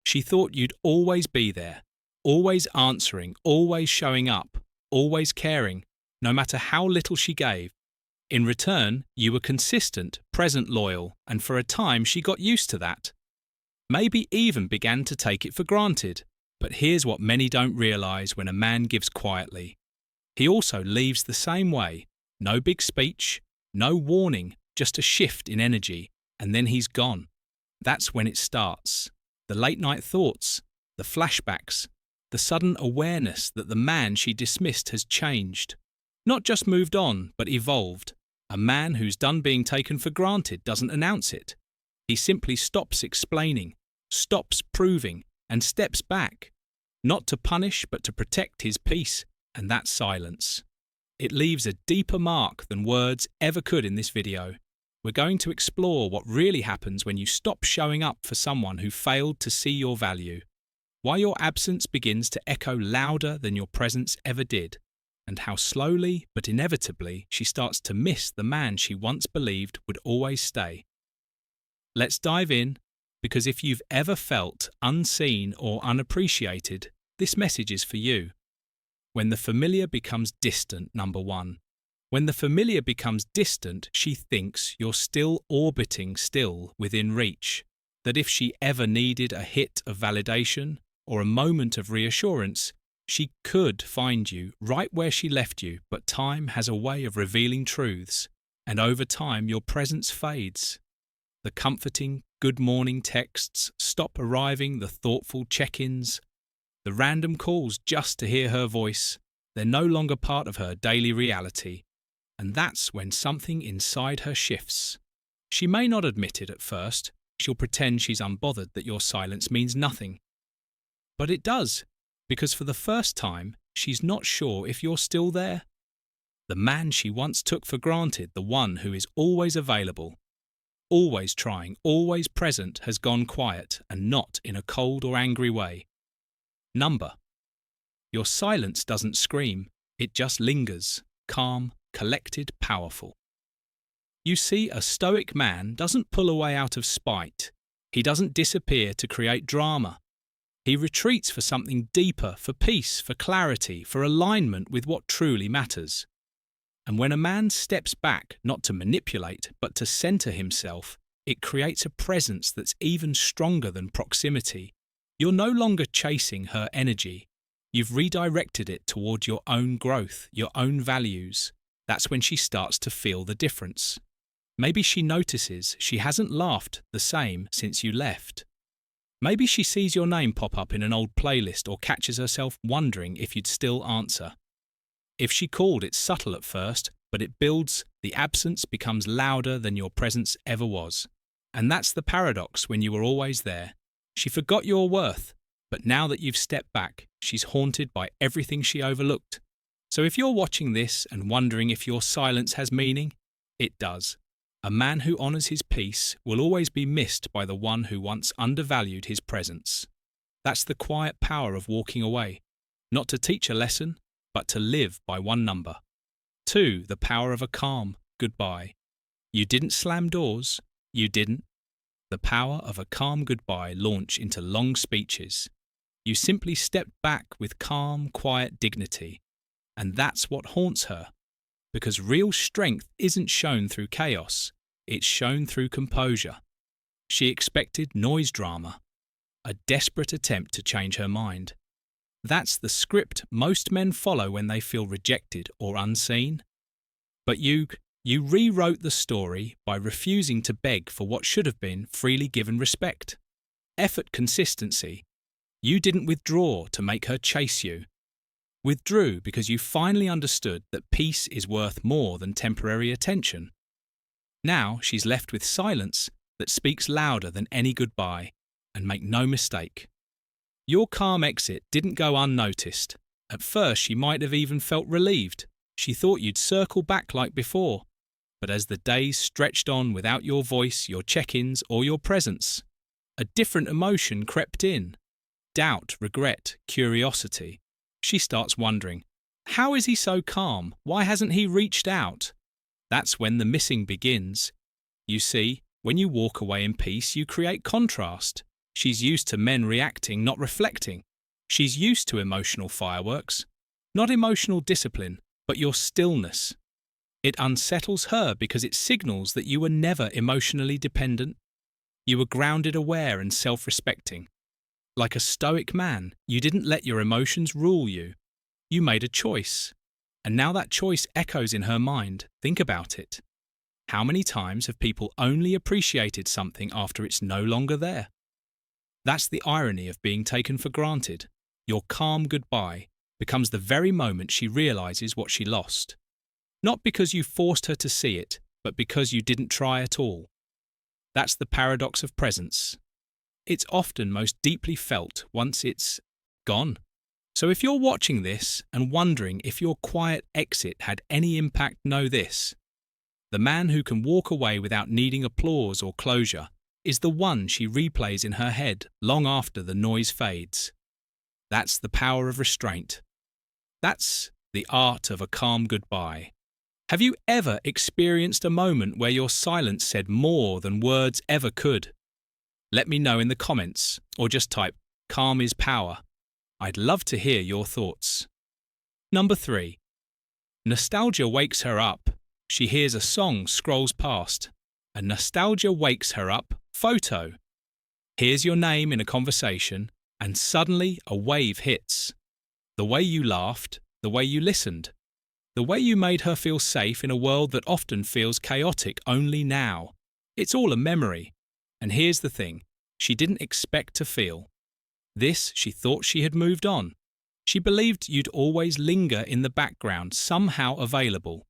She thought you'd always be there, always answering, always showing up, always caring, no matter how little she gave. In return, you were consistent, present, loyal, and for a time she got used to that. Maybe even began to take it for granted. But here's what many don't realize when a man gives quietly. He also leaves the same way. No big speech, no warning, just a shift in energy, and then he's gone. That's when it starts. The late-night thoughts, the flashbacks, the sudden awareness that the man she dismissed has changed. Not just moved on, but evolved. A man who's done being taken for granted doesn't announce it. He simply stops explaining, stops proving, and steps back. Not to punish, but to protect his peace, and that's silence. It leaves a deeper mark than words ever could in this video. We're going to explore what really happens when you stop showing up for someone who failed to see your value, why your absence begins to echo louder than your presence ever did, and how slowly but inevitably she starts to miss the man she once believed would always stay. Let's dive in, because if you've ever felt unseen or unappreciated, this message is for you. When the familiar becomes distant, number one. When the familiar becomes distant, she thinks you're still orbiting still within reach, that if she ever needed a hit of validation or a moment of reassurance, she could find you right where she left you, but time has a way of revealing truths, and over time your presence fades. The comforting good morning texts stop arriving, the thoughtful check-ins, the random calls just to hear her voice. They're no longer part of her daily reality. And that's when something inside her shifts. She may not admit it at first. She'll pretend she's unbothered that your silence means nothing. But it does, because for the first time, she's not sure if you're still there. The man she once took for granted, the one who is always available, always trying, always present, has gone quiet, and not in a cold or angry way. Number. Your silence doesn't scream, it just lingers, calm, collected, powerful. You see, a stoic man doesn't pull away out of spite. He doesn't disappear to create drama. He retreats for something deeper, for peace, for clarity, for alignment with what truly matters. And when a man steps back, not to manipulate, but to center himself, it creates a presence that's even stronger than proximity. You're no longer chasing her energy. You've redirected it toward your own growth, your own values. That's when she starts to feel the difference. Maybe she notices she hasn't laughed the same since you left. Maybe she sees your name pop up in an old playlist or catches herself wondering if you'd still answer. If she called, it's subtle at first, but it builds. The absence becomes louder than your presence ever was. And that's the paradox when you were always there. She forgot your worth, but now that you've stepped back, she's haunted by everything she overlooked. So if you're watching this and wondering if your silence has meaning, it does. A man who honors his peace will always be missed by the one who once undervalued his presence. That's the quiet power of walking away, not to teach a lesson, but to live by one number. 2. The power of a calm goodbye. You didn't slam doors, you didn't. The power of a calm goodbye launch into long speeches. You simply stepped back with calm, quiet dignity. And that's what haunts her. Because real strength isn't shown through chaos, it's shown through composure. She expected noise drama, a desperate attempt to change her mind. That's the script most men follow when they feel rejected or unseen. But you rewrote the story by refusing to beg for what should have been freely given respect. Effort consistency. You didn't withdraw to make her chase you. Withdrew because you finally understood that peace is worth more than temporary attention. Now she's left with silence that speaks louder than any goodbye, and make no mistake. Your calm exit didn't go unnoticed. At first she might have even felt relieved. She thought you'd circle back like before. But as the days stretched on without your voice, your check-ins, or your presence, a different emotion crept in. Doubt, regret, curiosity. She starts wondering, how is he so calm? Why hasn't he reached out? That's when the missing begins. You see, when you walk away in peace, you create contrast. She's used to men reacting, not reflecting. She's used to emotional fireworks, not emotional discipline, but your stillness. It unsettles her because it signals that you were never emotionally dependent. You were grounded, aware, and self-respecting. Like a stoic man, you didn't let your emotions rule you. You made a choice. And now that choice echoes in her mind. Think about it. How many times have people only appreciated something after it's no longer there? That's the irony of being taken for granted. Your calm goodbye becomes the very moment she realizes what she lost. Not because you forced her to see it, but because you didn't try at all. That's the paradox of presence. It's often most deeply felt once it's gone. So if you're watching this and wondering if your quiet exit had any impact, know this. The man who can walk away without needing applause or closure is the one she replays in her head long after the noise fades. That's the power of restraint. That's the art of a calm goodbye. Have you ever experienced a moment where your silence said more than words ever could? Let me know in the comments, or just type "calm is power." I'd love to hear your thoughts. Number 3. Nostalgia wakes her up. She hears a song scrolls past. A nostalgia wakes her up photo. Here's your name in a conversation, and suddenly a wave hits. The way you laughed, the way you listened, the way you made her feel safe in a world that often feels chaotic only now. It's all a memory. And here's the thing, she didn't expect to feel. This, she thought she had moved on. She believed you'd always linger in the background, somehow available,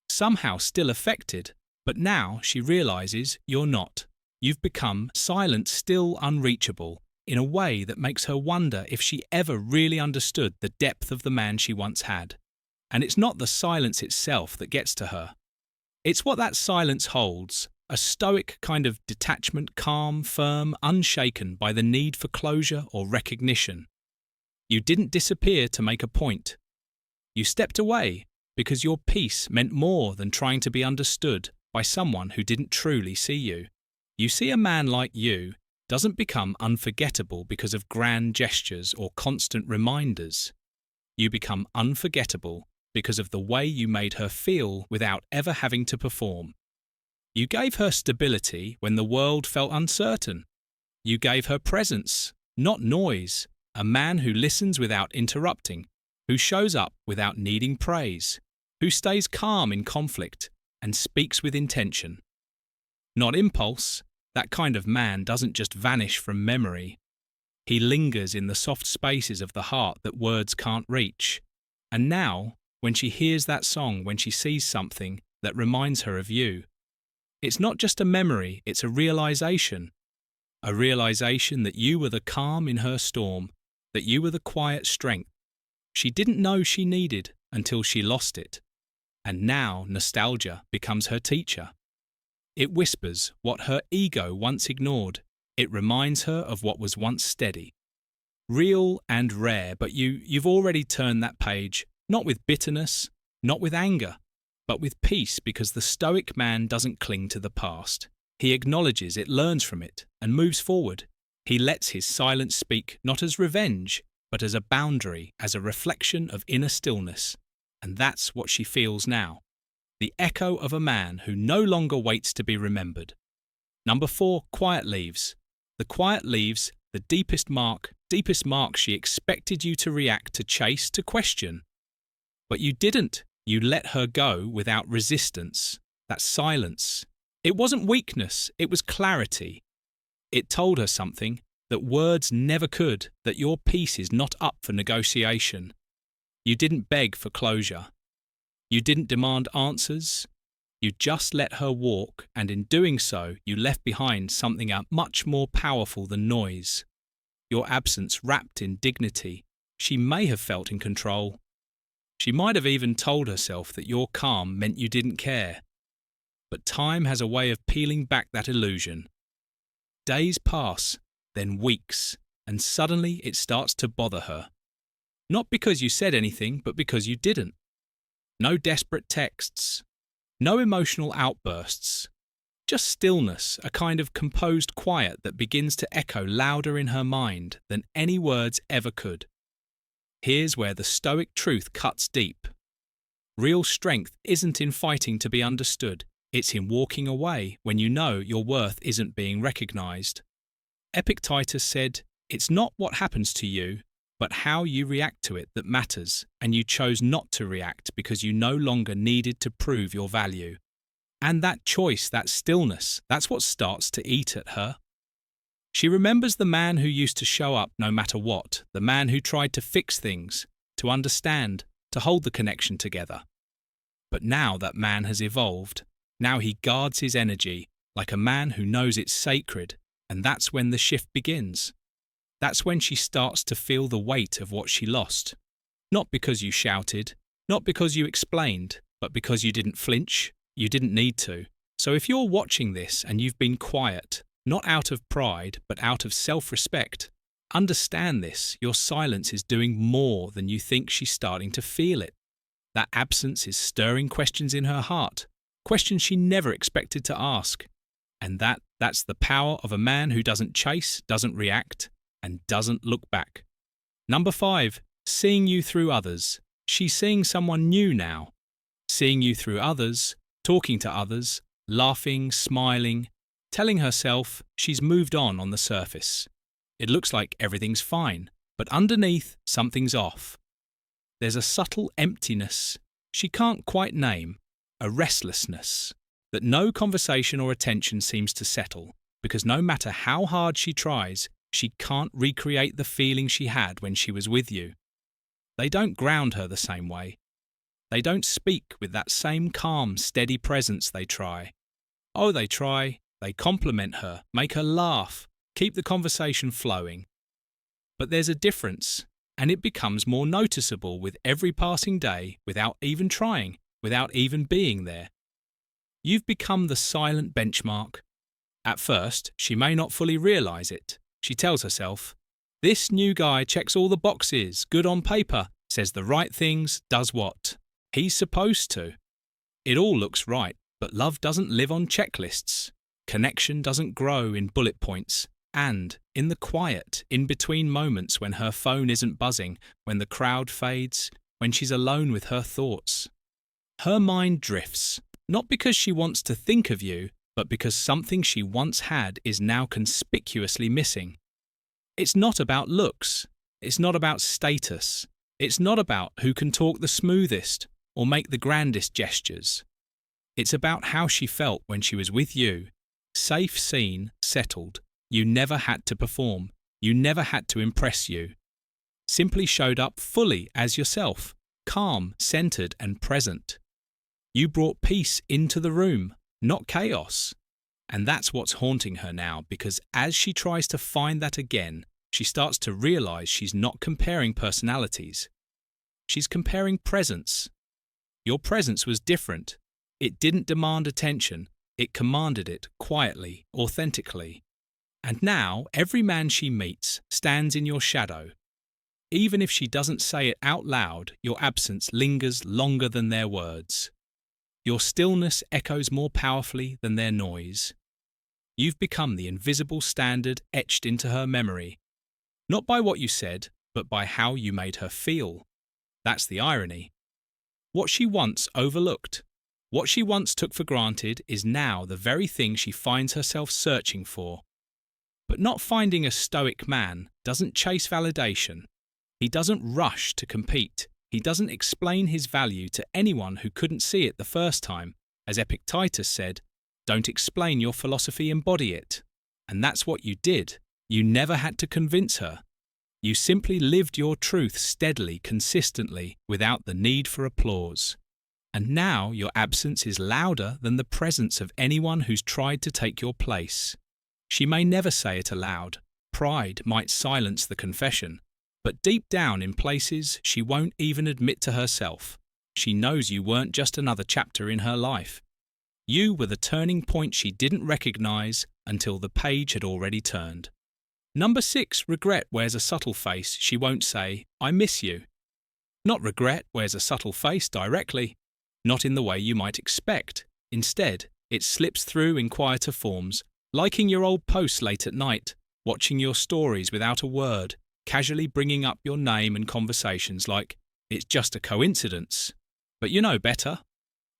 somehow still affected, but now she realizes you're not. You've become silent, still unreachable, in a way that makes her wonder if she ever really understood the depth of the man she once had. And it's not the silence itself that gets to her. It's what that silence holds, a stoic kind of detachment, calm, firm, unshaken by the need for closure or recognition. You didn't disappear to make a point. You stepped away because your peace meant more than trying to be understood by someone who didn't truly see you. You see, a man like you doesn't become unforgettable because of grand gestures or constant reminders. You become unforgettable because of the way you made her feel without ever having to perform. You gave her stability when the world felt uncertain. You gave her presence, not noise, a man who listens without interrupting, who shows up without needing praise, who stays calm in conflict and speaks with intention. Not impulse. That kind of man doesn't just vanish from memory. He lingers in the soft spaces of the heart that words can't reach. And now, when she hears that song, when she sees something that reminds her of you, it's not just a memory, it's a realization that you were the calm in her storm, that you were the quiet strength she didn't know she needed until she lost it. And now nostalgia becomes her teacher. It whispers what her ego once ignored. It reminds her of what was once steady. Real and rare, but you've already turned that page, not with bitterness, not with anger, but with peace, because the stoic man doesn't cling to the past. He acknowledges it, learns from it, and moves forward. He lets his silence speak not as revenge, but as a boundary, as a reflection of inner stillness. And that's what she feels now. The echo of a man who no longer waits to be remembered. Number 4, quiet leaves. The quiet leaves, the deepest mark she expected you to react, to chase, to question. But you didn't. You let her go without resistance. That silence. It wasn't weakness, it was clarity. It told her something that words never could, that your peace is not up for negotiation. You didn't beg for closure. You didn't demand answers. You just let her walk, and in doing so, you left behind something much more powerful than noise. Your absence wrapped in dignity. She may have felt in control. She might have even told herself that your calm meant you didn't care. But time has a way of peeling back that illusion. Days pass, then weeks, and suddenly it starts to bother her. Not because you said anything, but because you didn't. No desperate texts. No emotional outbursts. Just stillness, a kind of composed quiet that begins to echo louder in her mind than any words ever could. Here's where the Stoic truth cuts deep. Real strength isn't in fighting to be understood, it's in walking away when you know your worth isn't being recognized. Epictetus said, "It's not what happens to you, but how you react to it that matters, and you chose not to react because you no longer needed to prove your value." And that choice, that stillness, that's what starts to eat at her. She remembers the man who used to show up no matter what, the man who tried to fix things, to understand, to hold the connection together. But now that man has evolved. Now he guards his energy like a man who knows it's sacred, and that's when the shift begins. That's when she starts to feel the weight of what she lost. Not because you shouted, not because you explained, but because you didn't flinch, you didn't need to. So if you're watching this and you've been quiet, not out of pride, but out of self-respect, understand this, your silence is doing more than you think. She's starting to feel it. That absence is stirring questions in her heart, questions she never expected to ask. And that's the power of a man who doesn't chase, doesn't react, and doesn't look back. Number 5, seeing you through others. She's seeing someone new now. Seeing you through others, talking to others, laughing, smiling, telling herself she's moved on the surface. It looks like everything's fine, but underneath something's off. There's a subtle emptiness she can't quite name, a restlessness that no conversation or attention seems to settle, because no matter how hard she tries, she can't recreate the feeling she had when she was with you. They don't ground her the same way. They don't speak with that same calm, steady presence they try. Oh, they try, they compliment her, make her laugh, keep the conversation flowing. But there's a difference, and it becomes more noticeable with every passing day without even trying, without even being there. You've become the silent benchmark. At first, she may not fully realize it. She tells herself, "This new guy checks all the boxes, good on paper, says the right things, does what he's supposed to." It all looks right, but love doesn't live on checklists. Connection doesn't grow in bullet points. And, in the quiet, in between moments when her phone isn't buzzing, when the crowd fades, when she's alone with her thoughts, her mind drifts, not because she wants to think of you, but because something she once had is now conspicuously missing. It's not about looks. It's not about status. It's not about who can talk the smoothest or make the grandest gestures. It's about how she felt when she was with you, safe, seen, settled. You never had to perform. You never had to impress you. Simply showed up fully as yourself, calm, centered, and present. You brought peace into the room, not chaos. And that's what's haunting her now, because as she tries to find that again, she starts to realize she's not comparing personalities. She's comparing presence. Your presence was different. It didn't demand attention. It commanded it quietly, authentically. And now every man she meets stands in your shadow. Even if she doesn't say it out loud, your absence lingers longer than their words. Your stillness echoes more powerfully than their noise. You've become the invisible standard etched into her memory, not by what you said, but by how you made her feel. That's the irony. What she once overlooked, what she once took for granted, is now the very thing she finds herself searching for. But not finding a stoic man doesn't chase validation. He doesn't rush to compete. He doesn't explain his value to anyone who couldn't see it the first time. As Epictetus said, "Don't explain your philosophy, embody it." And that's what you did. You never had to convince her. You simply lived your truth steadily, consistently, without the need for applause. And now your absence is louder than the presence of anyone who's tried to take your place. She may never say it aloud. Pride might silence the confession. But deep down in places she won't even admit to herself, she knows you weren't just another chapter in her life. You were the turning point she didn't recognize until the page had already turned. Number 6, regret wears a subtle face. She won't say, "I miss you." Not regret wears a subtle face directly, not in the way you might expect. Instead, It slips through in quieter forms, liking your old posts late at night, watching your stories without a word, casually bringing up your name and conversations like, it's just a coincidence. But you know better.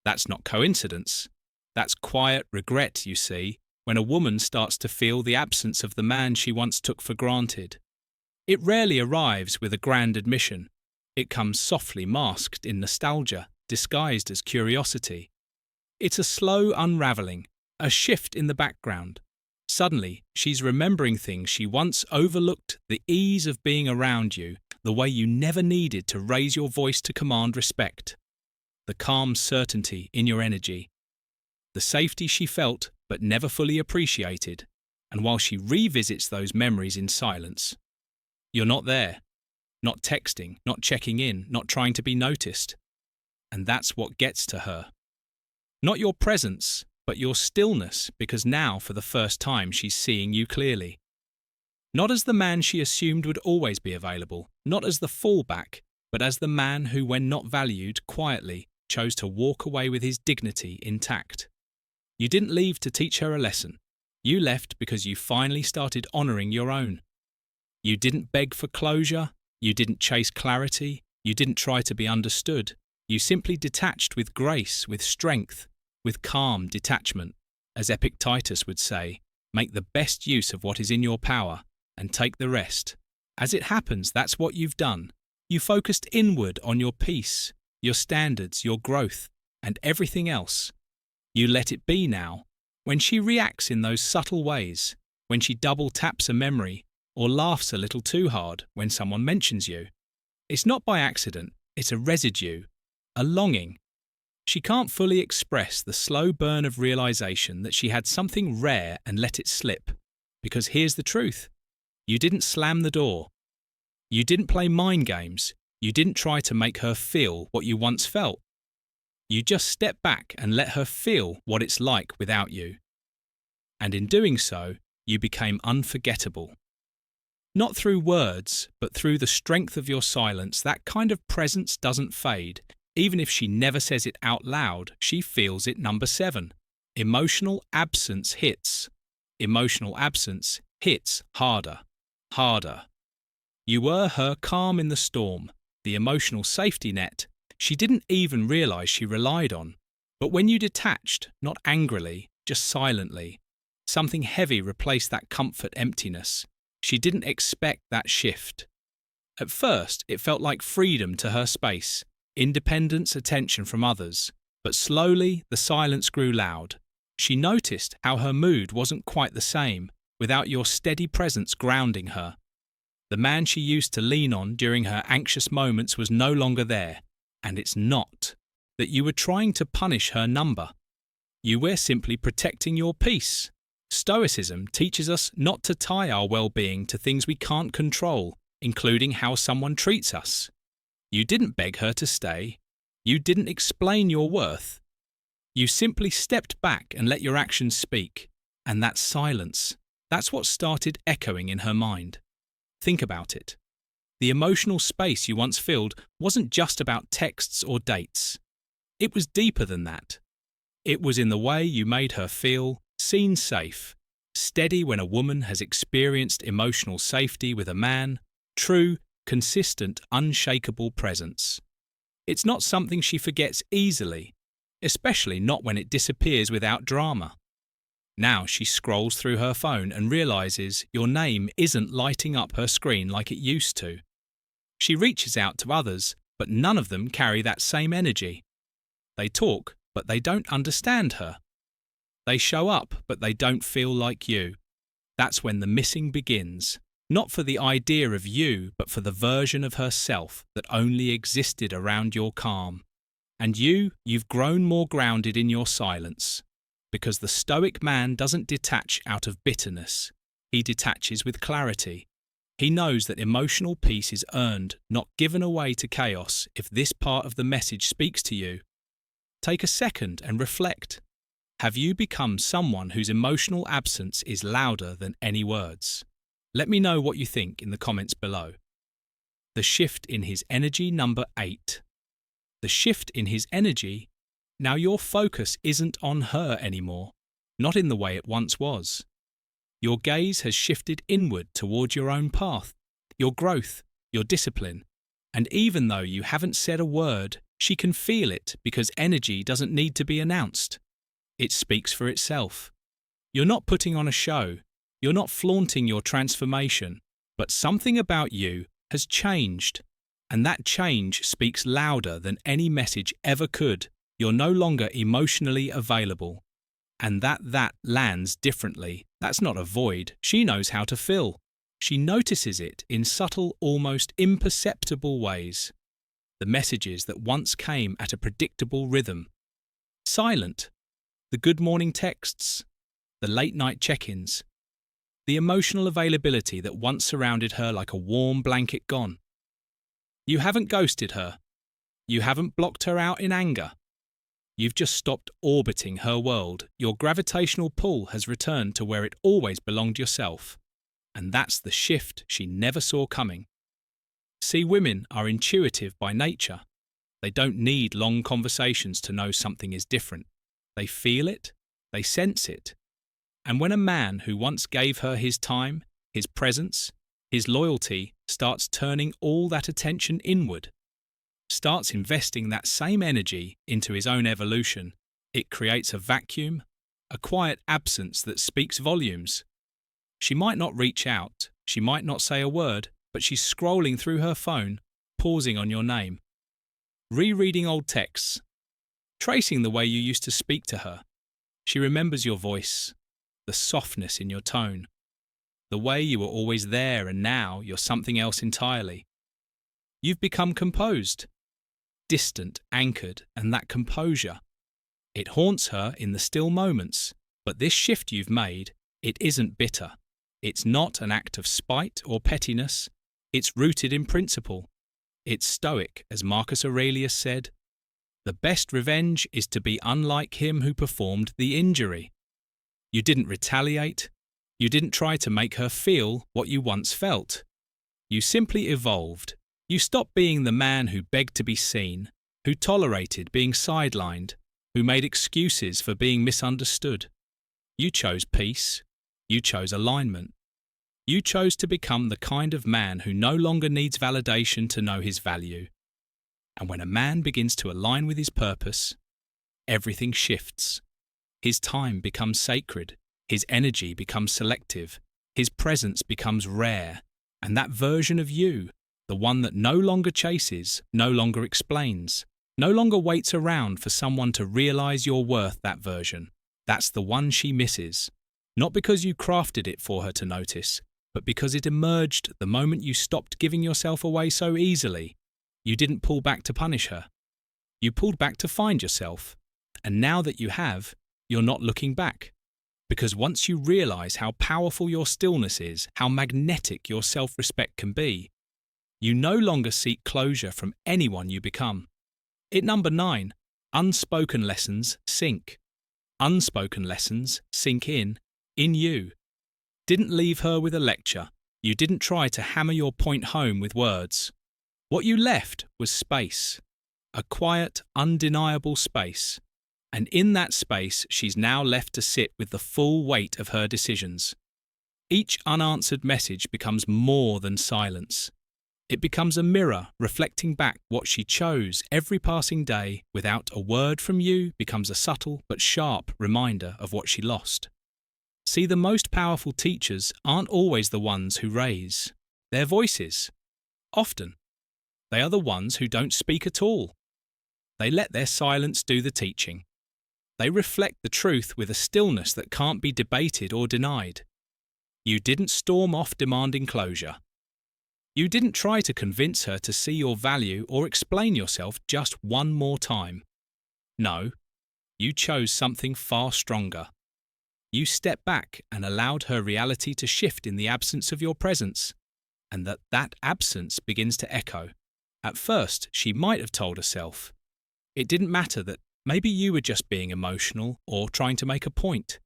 That's not coincidence. That's quiet regret, you see, when a woman starts to feel the absence of the man she once took for granted. It rarely arrives with a grand admission. It comes softly masked in nostalgia, disguised as curiosity. It's a slow unravelling, a shift in the background. Suddenly, she's remembering things she once overlooked, the ease of being around you, the way you never needed to raise your voice to command respect, the calm certainty in your energy, the safety she felt but never fully appreciated, and while she revisits those memories in silence, you're not there, not texting, not checking in, not trying to be noticed. And that's what gets to her. Not your presence, but your stillness, because now for the first time she's seeing you clearly. Not as the man she assumed would always be available, not as the fallback, but as the man who, when not valued, quietly chose to walk away with his dignity intact. You didn't leave to teach her a lesson. You left because you finally started honouring your own. You didn't beg for closure, you didn't chase clarity, you didn't try to be understood. You simply detached with grace, with strength, with calm detachment. As Epictetus would say, make the best use of what is in your power and take the rest. As it happens, that's what you've done. You focused inward on your peace, your standards, your growth, and everything else. You let it be now. When she reacts in those subtle ways, when she double taps a memory or laughs a little too hard when someone mentions you, it's not by accident, it's a residue, a longing. She can't fully express the slow burn of realization that she had something rare and let it slip. Because here's the truth. You didn't slam the door. You didn't play mind games. You didn't try to make her feel what you once felt. You just stepped back and let her feel what it's like without you. And in doing so, you became unforgettable. Not through words, but through the strength of your silence, that kind of presence doesn't fade. Even if she never says it out loud, she feels it. Number 7. Emotional absence hits. Emotional absence hits harder, harder. You were her calm in the storm, the emotional safety net she didn't even realize she relied on. But when you detached, not angrily, just silently, something heavy replaced that comfort emptiness. She didn't expect that shift. At first, it felt like freedom to her space, independence, attention from others. But slowly, the silence grew loud. She noticed how her mood wasn't quite the same, without your steady presence grounding her. The man she used to lean on during her anxious moments was no longer there. And it's not that you were trying to punish her number. You were simply protecting your peace. Stoicism teaches us not to tie our well-being to things we can't control, including how someone treats us. You didn't beg her to stay. You didn't explain your worth. You simply stepped back and let your actions speak. And that silence, that's what started echoing in her mind. Think about it. The emotional space you once filled wasn't just about texts or dates. It was deeper than that. It was in the way you made her feel seen, safe, steady when a woman has experienced emotional safety with a man, true, consistent, unshakable presence. It's not something she forgets easily, especially not when it disappears without drama. Now she scrolls through her phone and realizes your name isn't lighting up her screen like it used to. She reaches out to others, but none of them carry that same energy. They talk, but they don't understand her. They show up, but they don't feel like you. That's when the missing begins, not for the idea of you, but for the version of herself that only existed around your calm. And you've grown more grounded in your silence, because the Stoic man doesn't detach out of bitterness. He detaches with clarity. He knows that emotional peace is earned, not given away to chaos. If this part of the message speaks to you, take a second and reflect. Have you become someone whose emotional absence is louder than any words? Let me know what you think in the comments below. The shift in his energy. Number 8. The shift in his energy. Now your focus isn't on her anymore, not in the way it once was. Your gaze has shifted inward toward your own path, your growth, your discipline, and even though you haven't said a word, she can feel it because energy doesn't need to be announced. It speaks for itself. You're not putting on a show, you're not flaunting your transformation, but something about you has changed, and that change speaks louder than any message ever could. You're no longer emotionally available. And that lands differently. That's not a void. She knows how to fill. She notices it in subtle, almost imperceptible ways. The messages that once came at a predictable rhythm. Silent. The good morning texts. The late night check-ins. The emotional availability that once surrounded her like a warm blanket gone. You haven't ghosted her. You haven't blocked her out in anger. You've just stopped orbiting her world. Your gravitational pull has returned to where it always belonged yourself. And that's the shift she never saw coming. See, women are intuitive by nature. They don't need long conversations to know something is different. They feel it, they sense it. And when a man who once gave her his time, his presence, his loyalty starts turning all that attention inward, starts investing that same energy into his own evolution, it creates a vacuum, a quiet absence that speaks volumes. She might not reach out, she might not say a word, but she's scrolling through her phone, pausing on your name, rereading old texts, tracing the way you used to speak to her. She remembers your voice, the softness in your tone, the way you were always there and now you're something else entirely. You've become composed, distant, anchored, and that composure. It haunts her in the still moments, but this shift you've made, it isn't bitter. It's not an act of spite or pettiness. It's rooted in principle. It's stoic, as Marcus Aurelius said. The best revenge is to be unlike him who performed the injury. You didn't retaliate. You didn't try to make her feel what you once felt. You simply evolved. You stopped being the man who begged to be seen, who tolerated being sidelined, who made excuses for being misunderstood. You chose peace. You chose alignment. You chose to become the kind of man who no longer needs validation to know his value. And when a man begins to align with his purpose, everything shifts. His time becomes sacred, his energy becomes selective, his presence becomes rare, and that version of you, the one that no longer chases, no longer explains, no longer waits around for someone to realize your worth, that version, that's the one she misses. Not because you crafted it for her to notice, but because it emerged the moment you stopped giving yourself away so easily. You didn't pull back to punish her. You pulled back to find yourself. And now that you have, you're not looking back. Because once you realize how powerful your stillness is, how magnetic your self-respect can be, you no longer seek closure from anyone you become. Number 9, unspoken lessons sink. Unspoken lessons sink in you. Didn't leave her with a lecture. You didn't try to hammer your point home with words. What you left was space. A quiet, undeniable space. And in that space, she's now left to sit with the full weight of her decisions. Each unanswered message becomes more than silence. It becomes a mirror reflecting back what she chose every passing day. Without a word from you becomes a subtle but sharp reminder of what she lost. See, the most powerful teachers aren't always the ones who raise. They're voices. Often, they are the ones who don't speak at all. They let their silence do the teaching. They reflect the truth with a stillness that can't be debated or denied. You didn't storm off demanding closure. You didn't try to convince her to see your value or explain yourself just one more time. No, you chose something far stronger. You stepped back and allowed her reality to shift in the absence of your presence, and that absence begins to echo. At first, she might have told herself. It didn't matter that maybe you were just being emotional or trying to make a point.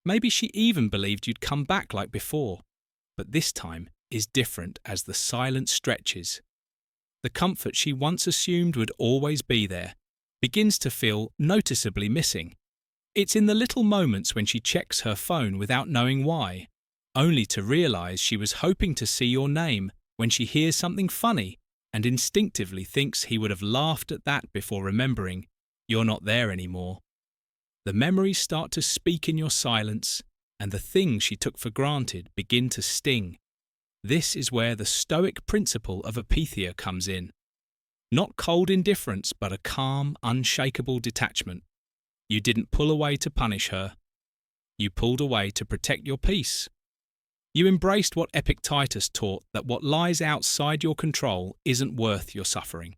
Maybe she even believed you'd come back like before. But this time is different as the silence stretches. The comfort she once assumed would always be there begins to feel noticeably missing. It's in the little moments when she checks her phone without knowing why, only to realize she was hoping to see your name when she hears something funny and instinctively thinks he would have laughed at that before remembering you're not there anymore. The memories start to speak in your silence, and the things she took for granted begin to sting. This is where the Stoic principle of apatheia comes in. Not cold indifference, but a calm, unshakable detachment. You didn't pull away to punish her. You pulled away to protect your peace. You embraced what Epictetus taught, that what lies outside your control isn't worth your suffering.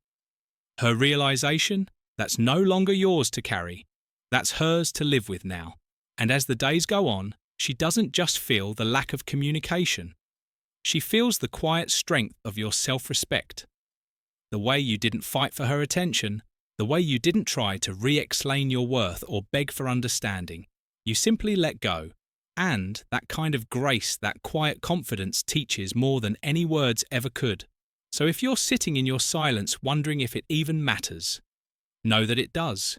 Her realization, that's no longer yours to carry. That's hers to live with now. And as the days go on, she doesn't just feel the lack of communication. She feels the quiet strength of your self-respect. The way you didn't fight for her attention, the way you didn't try to re-explain your worth or beg for understanding. You simply let go. And that kind of grace, that quiet confidence teaches more than any words ever could. So if you're sitting in your silence wondering if it even matters, know that it does.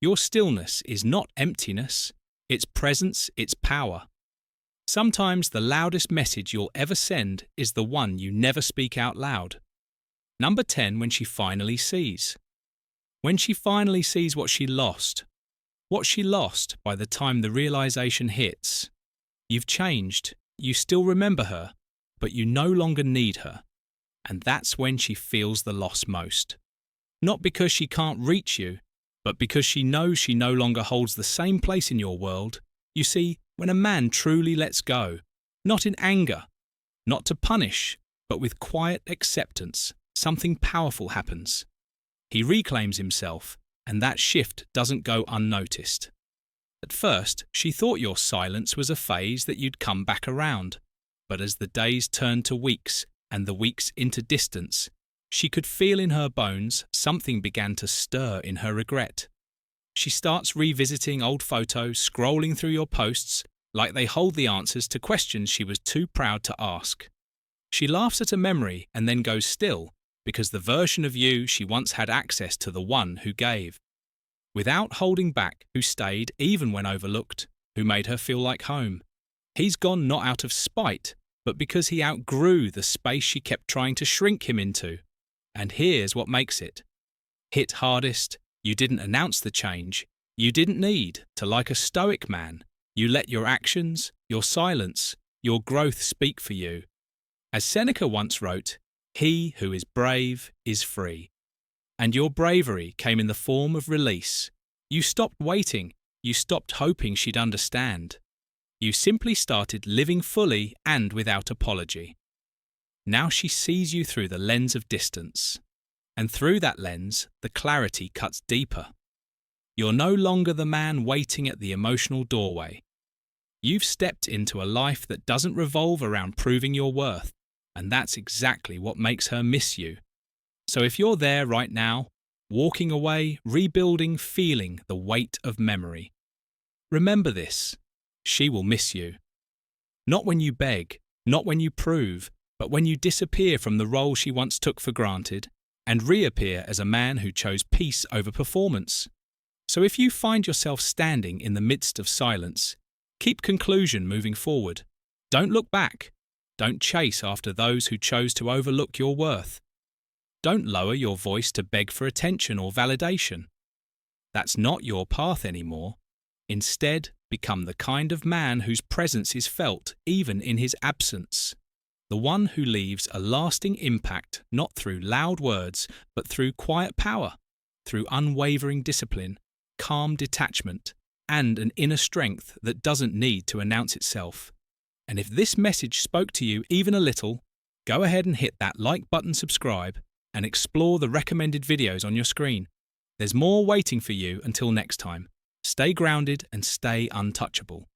Your stillness is not emptiness, it's presence, it's power. Sometimes the loudest message you'll ever send is the one you never speak out loud. Number 10, when she finally sees. When she finally sees what she lost. What she lost by the time the realization hits. You've changed, you still remember her, but you no longer need her. And that's when she feels the loss most. Not because she can't reach you, but because she knows she no longer holds the same place in your world. You see, when a man truly lets go, not in anger, not to punish, but with quiet acceptance, something powerful happens. He reclaims himself, and that shift doesn't go unnoticed. At first, she thought your silence was a phase that you'd come back around, but as the days turned to weeks and the weeks into distance, she could feel in her bones something began to stir in her regret. She starts revisiting old photos, scrolling through your posts like they hold the answers to questions she was too proud to ask. She laughs at a memory and then goes still, because the version of you she once had access to the one who gave. Without holding back, who stayed even when overlooked, who made her feel like home. He's gone not out of spite, but because he outgrew the space she kept trying to shrink him into. And here's what makes it. Hit hardest, you didn't announce the change. You didn't need to, like a stoic man. You let your actions, your silence, your growth speak for you. As Seneca once wrote, "He who is brave is free." And your bravery came in the form of release. You stopped waiting. You stopped hoping she'd understand. You simply started living fully and without apology. Now she sees you through the lens of distance. And through that lens, the clarity cuts deeper. You're no longer the man waiting at the emotional doorway. You've stepped into a life that doesn't revolve around proving your worth. And that's exactly what makes her miss you. So if you're there right now, walking away, rebuilding, feeling the weight of memory, remember this: she will miss you. Not when you beg, not when you prove, but when you disappear from the role she once took for granted and reappear as a man who chose peace over performance. So if you find yourself standing in the midst of silence, keep conclusion moving forward. Don't look back. Don't chase after those who chose to overlook your worth. Don't lower your voice to beg for attention or validation. That's not your path anymore. Instead, become the kind of man whose presence is felt even in his absence. The one who leaves a lasting impact not through loud words, but through quiet power, through unwavering discipline, calm detachment, and an inner strength that doesn't need to announce itself. And if this message spoke to you even a little, go ahead and hit that like button, subscribe, and explore the recommended videos on your screen. There's more waiting for you until next time. Stay grounded and stay untouchable.